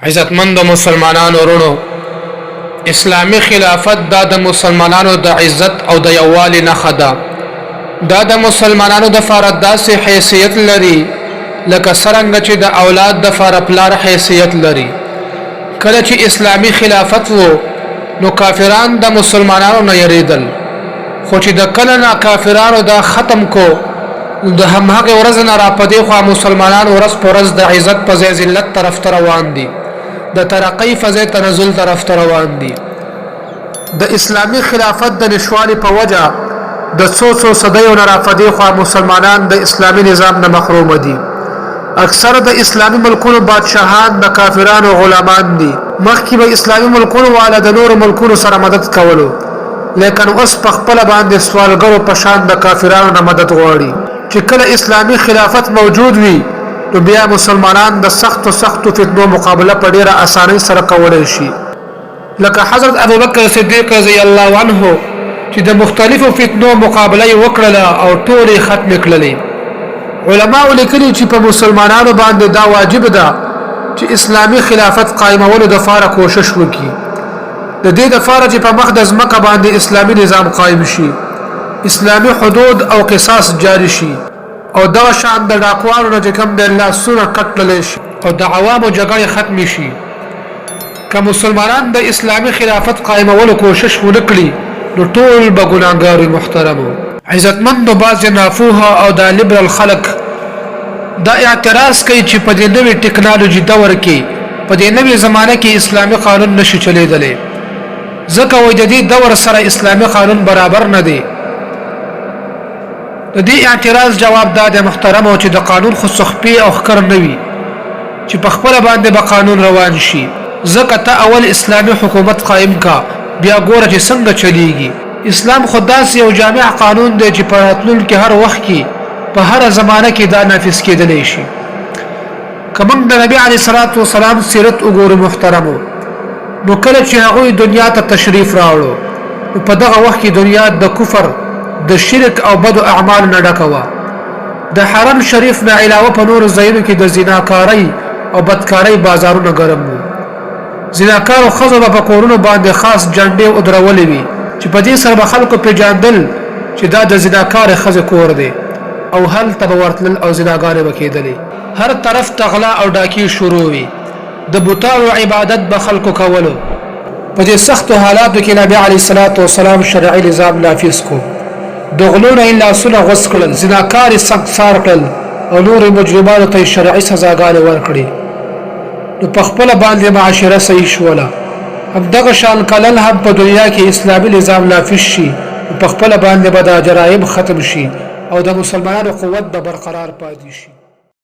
عزتمند مسلمانانو ورونو اسلامی خلافت دا د مسلمانانو د عزت او د یووالي نښه ده. دا د مسلمانانو د فاره داسې حیثیت لري لکه څرنګه چې د اولاد د فاره پلار حیثیت لري. کله چې اسلامی خلافت وو نو کافران د مسلمانانو نه یریدل، خو چې د کله نه کافرانو دا ختم کو د همهغه ورځ نه را پدې خو مسلمانان ورځ په ورځ د عزت په ځای ذلت طرف ته روان دي، د ترقی په ځای تنزل طرف ته روان دي. د اسلامی خلافت د نشوالي په وجه د څو صدیو نه را پدې خو مسلمانان د اسلامی نظام نه محروم دي. اکثر د اسلامی ملکونو بادشاهان د کافرانو غلامان دي. مخکې به اسلامی ملکونو والا د نور ملکونو سره مدد کولو، لیکن اوس په خپل باندې سوالګرو په شان د کافرانو نه مدد غواړي. چې کله اسلامی خلافت موجود وي نو بیا مسلمانان د سختو فتنو مقابله په ډیره اسانۍ سره کولی شي. لکه حضرت ابوبکر صدیق رضی الله عنه چې د مختلفو فتنو مقابله یې وکړله او ټولې ختمې کړلې. علماء لیکلي چې په مسلمانانو باندې دا واجب ده چې اسلامی خلافت قائمولو دپاره کوشش وکړي، د دې دپاره چې په مخ د ځمکه باندې اسلامی نظام قائم شي، اسلامی حدود او قصاص جاری شي، او دغه شان د ډاکوانو نه چې کوم د لاسونه کټ کړلی شي او د عوامو جګړې ختمې شي. که مسلمانان د اسلامی خلافت قائمولو کوشش ونه کړي نو ټول به ګناهګار محترمو. عزتمندو بعض ناپوهه او د لیبرل خلک دا اعتراض کوي چې په دې نوې ټکنالوژي دور کې په دې نوې زمانه کې اسلامی قانون نشي چلیدلی، ځکه وایي د دې دور سره اسلامی قانون برابر نه دی. د دې اعتراض جواب دا د محترمو چې د قانون خو سخپي او ښکر نه وي چې په خپله باندې به قانون روان شي، ځکه ته اول اسلامی حکومت قائم کا بیا ګوره چې څنګه چلیږي. اسلام خو داسې یو جامع قانون دی چې په راتلونکي هر وخت کې په هره زمانه کې دا نافذ کېدلی شي. که موږ د نبي علیه الصلاة والسلام سیرت وګورو محترمو، نو کله چې هغوی دنیا ته تشریف راوړو نو په دغه وخت کې دنیا د کفر، د شرک او بدو اعمالو نه ډکه وه. د حرم شریف نه علاوه په نورو ځایونو کې د زناکارۍ او بدکارۍ بازارونه ګرم وو. زناکارو ښځو به په کورونو باندې خاص جنډې ودرولې وي چې په دې سره به خلکو پېژندل چې دا د زناکارې ښځې کور دی، او هلته به ورتلل او زناګانې به کېدلې. هر طرف ته غلا او ډاکې شروع وي، د بوتانو عبادت به خلکو کولو. په دې سختو حالاتو کې نبي علیه الصلاة والسلام شرعي نظام نافذ کو، د غلو نه یې لاسونه غوڅ کړل، زناکار یې سنګسار کړل او نورو مجرمانو ته یې شرعي سزاګانې ورکړې. نو په خپله باندې معاشره صحیح شوله. همدغه شان کلل هم په دنیا کې اسلامي نظام نافذ شي، په خپله باندې به دا جرایم ختم شي او د مسلمانانو قوت به برقرار پاتې شي.